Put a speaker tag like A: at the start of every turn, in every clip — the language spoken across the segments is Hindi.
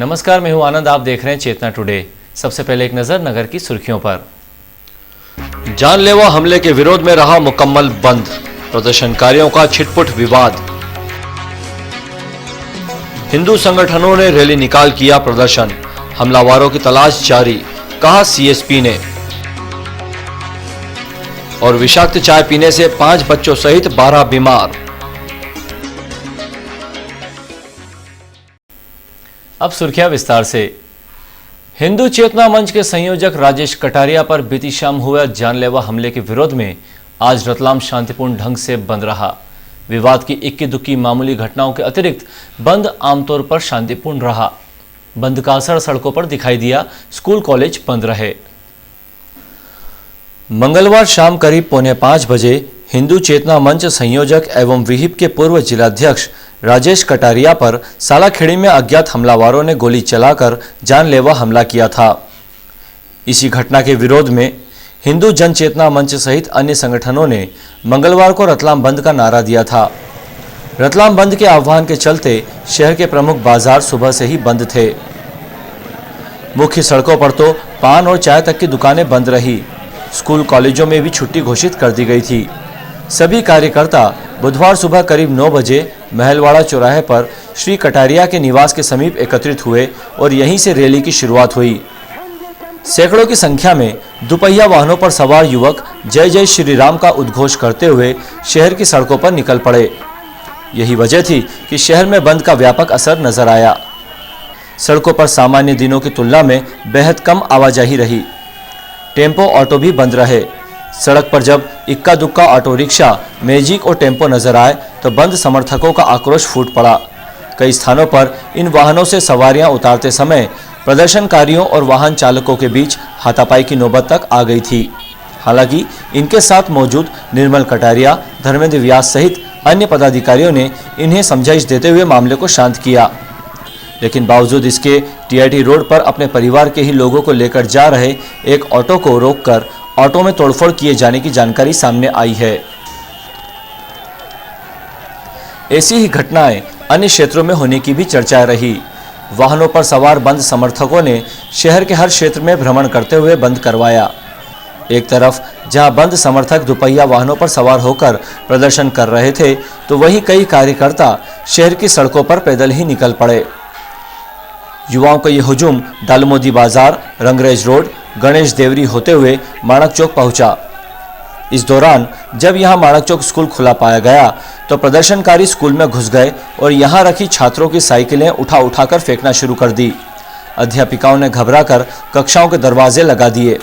A: नमस्कार, मैं हूं आनंद। आप देख रहे हैं चेतना टुडे। सबसे पहले एक नजर नगर की सुर्खियों पर।
B: जानलेवा हमले के विरोध में रहा मुकम्मल बंद, प्रदर्शनकारियों का छिटपुट विवाद। हिंदू संगठनों ने रैली निकाल किया प्रदर्शन, हमलावरों की तलाश जारी, कहा सीएसपी ने। और विषाक्त चाय पीने से 5 बच्चों सहित 12 बीमार।
A: अब सुर्खियां विस्तार से। हिंदू चेतना मंच के संयोजक राजेश कटारिया पर बीती शाम हुए जानलेवा हमले के विरोध में आज रतलाम शांतिपूर्ण ढंग से बंद रहा। विवाद की इक्की दुक्की मामूली घटनाओं के अतिरिक्त बंद आमतौर पर शांतिपूर्ण रहा। बंद का असर सड़कों पर दिखाई दिया, स्कूल कॉलेज बंद रहे। मंगलवार शाम करीब 4:45 बजे हिंदू चेतना मंच संयोजक एवं विहिप के पूर्व जिलाध्यक्ष राजेश कटारिया पर सालाखेड़ी में अज्ञात हमलावरों ने गोली चलाकर जानलेवा हमला किया था। इसी घटना के विरोध में हिंदू जन चेतना मंच सहित अन्य संगठनों ने मंगलवार को रतलाम बंद का नारा दिया था। रतलाम बंद के आह्वान के चलते शहर के प्रमुख बाजार सुबह से ही बंद थे। मुख्य सड़कों पर तो पान और चाय तक की दुकानें बंद रही। स्कूल कॉलेजों में भी छुट्टी घोषित कर दी गई थी। सभी कार्यकर्ता बुधवार सुबह करीब 9 बजे महलवाड़ा चौराहे पर श्री कटारिया के निवास के समीप एकत्रित हुए और यहीं से रैली की शुरुआत हुई। सैकड़ों की संख्या में दुपहिया वाहनों पर सवार युवक जय जय श्री राम का उद्घोष करते हुए शहर की सड़कों पर निकल पड़े। यही वजह थी कि शहर में बंद का व्यापक असर नजर आया। सड़कों पर सामान्य दिनों की तुलना में बेहद कम आवाजाही रही। टेम्पो ऑटो भी बंद रहे। सड़क पर जब इक्का दुक्का ऑटो रिक्शा, मैजिक और टेम्पो नजर आए तो बंद समर्थकों का आक्रोश फूट पड़ा। कई स्थानों पर इन वाहनों से सवारियां उतारते समय प्रदर्शनकारियों और वाहन चालकों के बीच हाथापाई की नौबत तक आ गई थी। हालांकि इनके साथ मौजूद निर्मल कटारिया, धर्मेंद्र व्यास सहित अन्य पदाधिकारियों ने इन्हें समझाइश देते हुए मामले को शांत किया। लेकिन बावजूद इसके टीआईटी रोड पर अपने परिवार के ही लोगों को लेकर जा रहे एक ऑटो को रोककर ऑटो में तोड़फोड़ किए जाने की जानकारी सामने आई है। ऐसी ही घटनाएं अन्य क्षेत्रों में होने की भी चर्चा रही। वाहनों पर सवार बंद समर्थकों ने शहर के हर क्षेत्र में भ्रमण करते हुए बंद करवाया। एक तरफ जहां बंद समर्थक दुपहिया वाहनों पर सवार होकर प्रदर्शन कर रहे थे, तो वहीं कई कार्यकर्ता शहर की सड़कों पर पैदल ही निकल पड़े। युवाओं का यह हुजूम दालमोदी बाजार, रंगरेज रोड, गणेश देवरी होते हुए माणक चौक पहुंचा। इस दौरान जब यहां माणक चौक स्कूल खुला पाया गया तो प्रदर्शनकारी स्कूल में घुस गए और यहां रखी छात्रों की साइकिलें उठाकर फेंकना शुरू कर दी। अध्यापिकाओं ने घबराकर कक्षाओं के दरवाजे लगा दिए।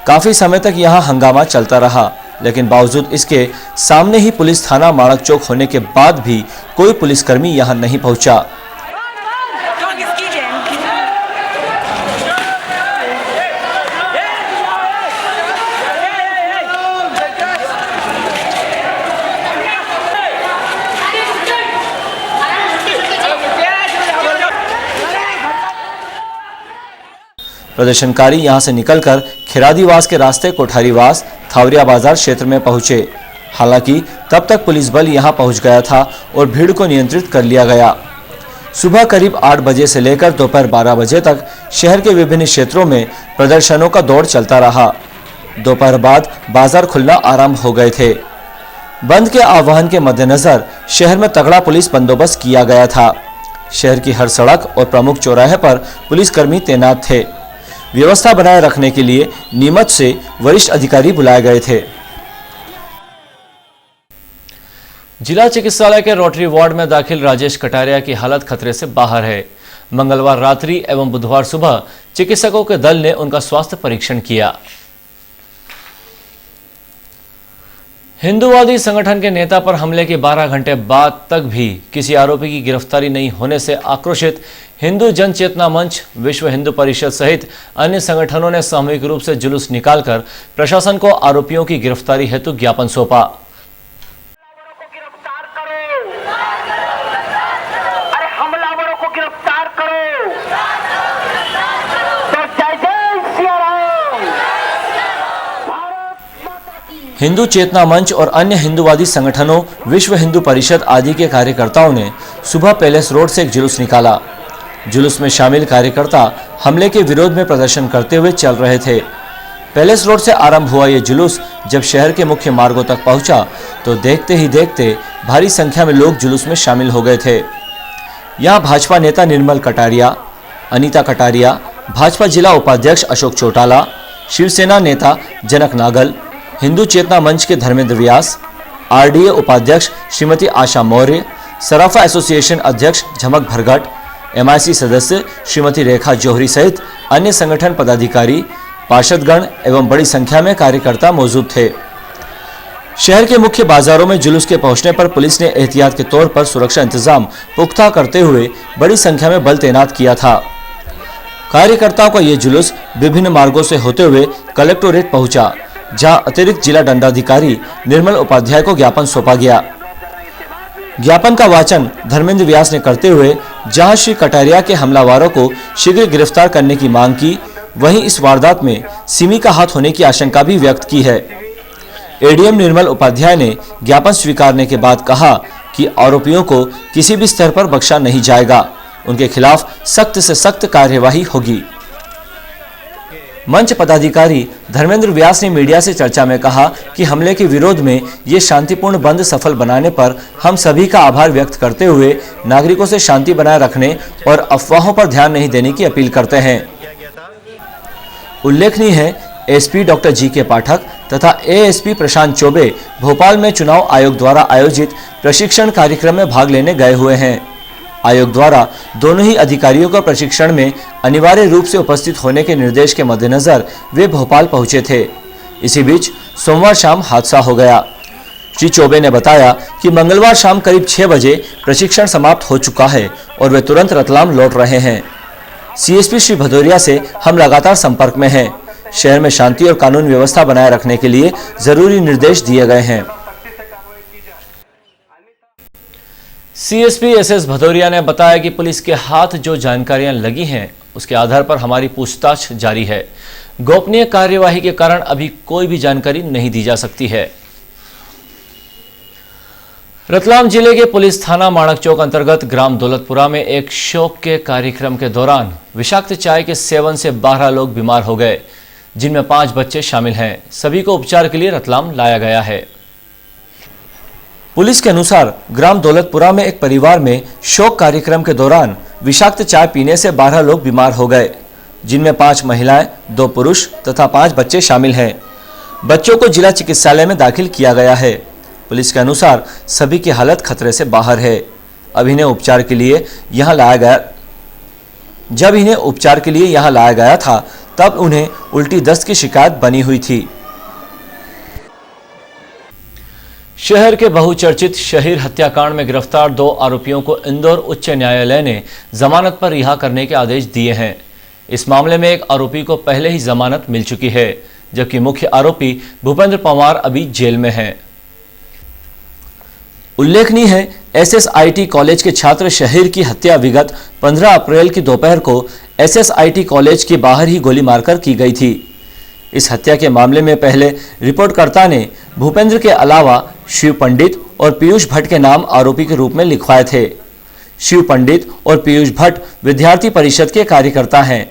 A: काफी समय तक यहां हंगामा चलता रहा, लेकिन बावजूद इसके सामने ही पुलिस थाना माणक चौक होने के बाद भी कोई पुलिसकर्मी यहां नहीं पहुंचा। प्रदर्शनकारी यहां से निकलकर खिरादीवास के रास्ते कोठारीवास, थावरिया बाजार क्षेत्र में पहुंचे। हालांकि तब तक पुलिस बल यहां पहुंच गया था और भीड़ को नियंत्रित कर लिया गया। सुबह करीब 8 बजे से लेकर दोपहर 12 बजे तक शहर के विभिन्न क्षेत्रों में प्रदर्शनों का दौर चलता रहा। दोपहर बाद बाजार खुलना आरंभ हो गए थे। बंद के आह्वान के मद्देनजर शहर में तगड़ा पुलिस बंदोबस्त किया गया था। शहर की हर सड़क और प्रमुख चौराहे पर पुलिसकर्मी तैनात थे। व्यवस्था बनाए रखने के लिए नीमच से वरिष्ठ अधिकारी बुलाए गए थे। जिला चिकित्सालय के रोटरी वार्ड में दाखिल राजेश कटारिया की हालत खतरे से बाहर है। मंगलवार रात्रि एवं बुधवार सुबह चिकित्सकों के दल ने उनका स्वास्थ्य परीक्षण किया। हिंदूवादी संगठन के नेता पर हमले के 12 घंटे बाद तक भी किसी आरोपी की गिरफ्तारी नहीं होने से आक्रोशित हिंदू जन चेतना मंच, विश्व हिंदू परिषद सहित अन्य संगठनों ने सामूहिक रूप से जुलूस निकालकर प्रशासन को आरोपियों की गिरफ्तारी हेतु ज्ञापन सौंपा। हिंदू चेतना मंच और अन्य हिंदूवादी संगठनों, विश्व हिंदू परिषद आदि के कार्यकर्ताओं ने सुबह पैलेस रोड से एक जुलूस निकाला। जुलूस में शामिल कार्यकर्ता हमले के विरोध में प्रदर्शन करते हुए चल रहे थे। पैलेस रोड से आरंभ हुआ ये जुलूस जब शहर के मुख्य मार्गों तक पहुंचा तो देखते ही देखते भारी संख्या में लोग जुलूस में शामिल हो गए थे। यहां भाजपा नेता निर्मल कटारिया, अनीता कटारिया, भाजपा जिला उपाध्यक्ष अशोक चौटाला, शिवसेना नेता जनक नागल, हिंदू चेतना मंच के धर्मेंद्र व्यास, आरडीए उपाध्यक्ष श्रीमती आशा मौर्य, सराफा एसोसिएशन अध्यक्ष झमक भरगट, एमआईसी सदस्य श्रीमती रेखा जौहरी सहित अन्य संगठन पदाधिकारी, पार्षदगण एवं बड़ी संख्या में कार्यकर्ता मौजूद थे। शहर के मुख्य बाजारों में जुलूस के पहुंचने पर पुलिस ने एहतियात के तौर पर सुरक्षा इंतजाम पुख्ता करते हुए बड़ी संख्या में बल तैनात किया था। कार्यकर्ताओं का ये जुलूस विभिन्न मार्गों से होते हुए कलेक्टोरेट पहुंचा, जहां अतिरिक्त जिला दंडाधिकारी निर्मल उपाध्याय को ज्ञापन सौंपा गया। ज्ञापन का वाचन धर्मेंद्र व्यास ने करते हुए जहां श्री कटारिया के हमलावरों को शीघ्र गिरफ्तार करने की मांग की, वहीं इस वारदात में सिमी का हाथ होने की आशंका भी व्यक्त की है। एडीएम निर्मल उपाध्याय ने ज्ञापन स्वीकारने के बाद कहा कि आरोपियों को किसी भी स्तर पर बख्शा नहीं जाएगा, उनके खिलाफ सख्त से सख्त कार्यवाही होगी। मंच पदाधिकारी धर्मेंद्र व्यास ने मीडिया से चर्चा में कहा कि हमले के विरोध में ये शांतिपूर्ण बंद सफल बनाने पर हम सभी का आभार व्यक्त करते हुए नागरिकों से शांति बनाए रखने और अफवाहों पर ध्यान नहीं देने की अपील करते हैं। उल्लेखनीय है, एसपी डॉक्टर जी.के. पाठक तथा एएसपी प्रशांत चौबे भोपाल में चुनाव आयोग द्वारा आयोजित प्रशिक्षण कार्यक्रम में भाग लेने गए हुए हैं। आयोग द्वारा दोनों ही अधिकारियों को प्रशिक्षण में अनिवार्य रूप से उपस्थित होने के निर्देश के मद्देनजर वे भोपाल पहुंचे थे। इसी बीच सोमवार शाम हादसा हो गया। श्री चौबे ने बताया कि मंगलवार शाम करीब 6 बजे प्रशिक्षण समाप्त हो चुका है और वे तुरंत रतलाम लौट रहे हैं। सीएसपी श्री भदौरिया से हम लगातार संपर्क में हैं। शहर में शांति और कानून व्यवस्था बनाए रखने के लिए जरूरी निर्देश दिए गए हैं। सीएसपी एसएस भदौरिया ने बताया कि पुलिस के हाथ जो जानकारियां लगी हैं, उसके आधार पर हमारी पूछताछ जारी है। गोपनीय कार्यवाही के कारण अभी कोई भी जानकारी नहीं दी जा सकती है। रतलाम जिले के पुलिस थाना माणक चौक अंतर्गत ग्राम दौलतपुरा में एक शोक के कार्यक्रम के दौरान विषाक्त चाय के सेवन से 12 लोग बीमार हो गए, जिनमें 5 बच्चे शामिल हैं। सभी को उपचार के लिए रतलाम लाया गया है। पुलिस के अनुसार ग्राम दौलतपुरा में एक परिवार में शोक कार्यक्रम के दौरान विषाक्त चाय पीने से 12 लोग बीमार हो गए, जिनमें 5 महिलाएं, 2 पुरुष तथा 5 बच्चे शामिल हैं। बच्चों को जिला चिकित्सालय में दाखिल किया गया है। पुलिस के अनुसार सभी की हालत खतरे से बाहर है। अब इन्हें उपचार के लिए यहां लाया गया। जब इन्हें उपचार के लिए यहां लाया गया था तब उन्हें उल्टी दस्त की शिकायत बनी हुई थी। शहर के बहुचर्चित शहीर हत्याकांड में गिरफ्तार 2 आरोपियों को इंदौर उच्च न्यायालय ने जमानत पर रिहा करने के आदेश दिए हैं। इस मामले में एक आरोपी को पहले ही जमानत मिल चुकी है, जबकि मुख्य आरोपी भूपेंद्र पवार अभी जेल में हैं। उल्लेखनीय है, एसएसआईटी कॉलेज के छात्र शहीर की हत्या विगत 15 अप्रैल की दोपहर को एसएसआईटी कॉलेज के बाहर ही गोली मारकर की गई थी। इस हत्या के मामले में पहले रिपोर्टकर्ता ने भूपेंद्र के अलावा शिव पंडित और पीयूष भट्ट के नाम आरोपी के रूप में लिखवाए थे। शिव पंडित और पीयूष भट्ट विद्यार्थी परिषद के कार्यकर्ता हैं।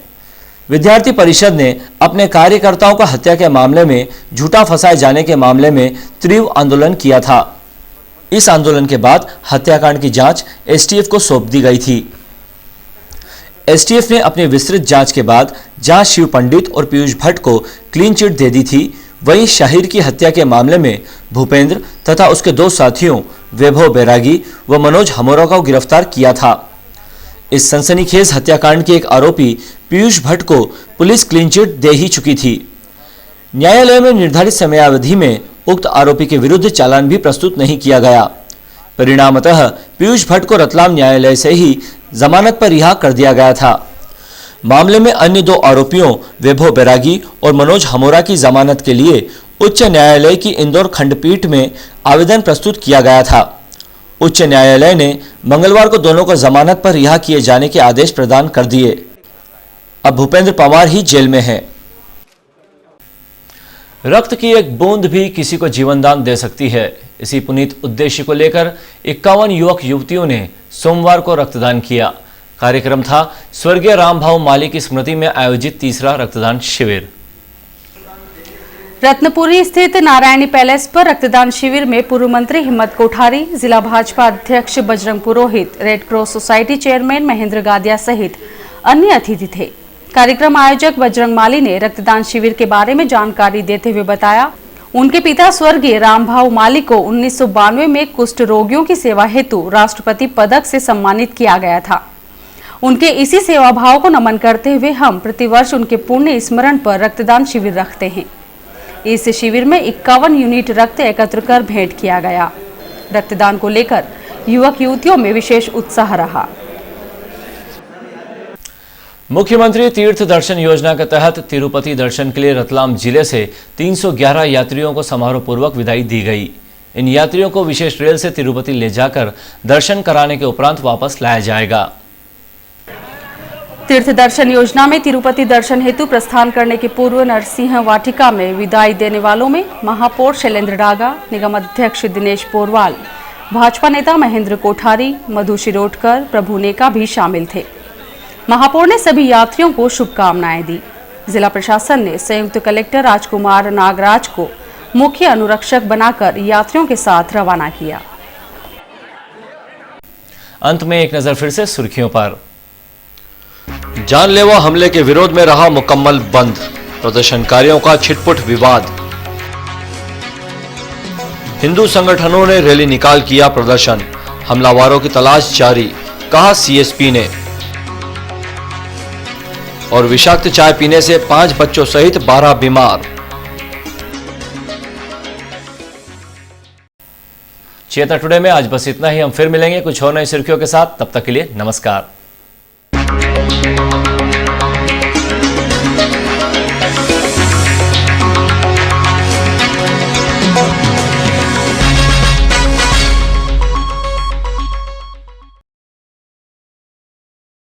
A: विद्यार्थी परिषद ने अपने कार्यकर्ताओं को हत्या के मामले में झूठा फंसाए जाने के मामले में तीव्र आंदोलन किया था। इस आंदोलन के बाद हत्याकांड की जांच एसटीएफ को सौंप दी गई थी। एसटीएफ ने अपनी विस्तृत जांच के बाद जहां शिव पंडित और पीयूष भट्ट को क्लीन चिट दे दी थी, वहीं शाहिर की हत्या के मामले में भूपेंद्र तथा उसके 2 साथियों वैभव बैरागी व मनोज हमोरा को गिरफ्तार किया था। इस सनसनीखेज हत्याकांड के एक आरोपी पीयूष भट्ट को पुलिस क्लीन चिट दे ही चुकी थी। न्यायालय में निर्धारित समयावधि में उक्त आरोपी के विरुद्ध चालान भी प्रस्तुत नहीं किया गया। परिणामतः पीयूष भट्ट को रतलाम न्यायालय से ही जमानत पर रिहा कर दिया गया था। मामले में अन्य 2 आरोपियों वैभव बैरागी और मनोज हमोरा की जमानत के लिए उच्च न्यायालय की इंदौर खंडपीठ में आवेदन प्रस्तुत किया गया था। उच्च न्यायालय ने मंगलवार को दोनों को जमानत पर रिहा किए जाने के आदेश प्रदान कर दिए। अब भूपेंद्र पवार ही जेल में है। रक्त की एक बूंद भी किसी को जीवनदान दे सकती है। इसी पुनीत उद्देश्य को लेकर 51 युवक युवतियों ने सोमवार को रक्तदान किया। कार्यक्रम था स्वर्गीय रामभाऊ माली की स्मृति में आयोजित तीसरा रक्तदान शिविर।
C: रत्नपुरी स्थित नारायणी पैलेस पर रक्तदान शिविर में पूर्व मंत्री हिम्मत कोठारी, जिला भाजपा अध्यक्ष Bajrang Purohit, red cross society chairman Mahendra Gadiya सहित अन्य अतिथि थे। कार्यक्रम आयोजक बजरंग माली ने रक्तदान शिविर के बारे में जानकारी देते हुए बताया, उनके पिता स्वर्गीय रामभाऊ माली को 1992 में कुष्ठ रोगियों की सेवा हेतु राष्ट्रपति पदक से सम्मानित किया गया था। उनके इसी सेवा भाव को नमन करते हुए हम प्रतिवर्ष उनके पुण्य स्मरण पर रक्तदान शिविर रखते हैं। इस शिविर में 51 यूनिट रक्त एकत्र कर भेंट किया गया। रक्तदान को लेकर युवक युवतियों में विशेष उत्साह रहा।
A: मुख्यमंत्री तीर्थ दर्शन योजना के तहत तिरुपति दर्शन के लिए रतलाम जिले से 311 यात्रियों को समारोह पूर्वक विदाई दी गई। इन यात्रियों को विशेष रेल से तिरुपति ले जाकर दर्शन कराने के उपरांत वापस लाया जाएगा।
C: तीर्थ दर्शन योजना में तिरुपति दर्शन हेतु प्रस्थान करने के पूर्व नरसिंह वाटिका में विदाई देने वालों में महापौर शैलेंद्र डागा, निगम अध्यक्ष दिनेश पोरवाल, भाजपा नेता महेंद्र कोठारी, मधु शिरोडकर, प्रभु नेका भी शामिल थे। महापौर ने सभी यात्रियों को शुभकामनाएं दी। जिला प्रशासन ने संयुक्त कलेक्टर राजकुमार नागराज को मुख्य अनुरक्षक बनाकर यात्रियों के साथ रवाना किया।
A: अंत में एक नजर फिर से सुर्खियों पर।
B: जानलेवा हमले के विरोध में रहा मुकम्मल बंद, प्रदर्शनकारियों का छिटपुट विवाद। हिंदू संगठनों ने रैली निकाल किया प्रदर्शन, हमलावरों की तलाश जारी, कहा सीएसपी ने। और विषाक्त चाय पीने से 5 बच्चों सहित 12 बीमार।
A: चेतना टुडे में आज बस इतना ही। हम फिर मिलेंगे कुछ और नई सुर्खियों के साथ। तब तक के लिए नमस्कार।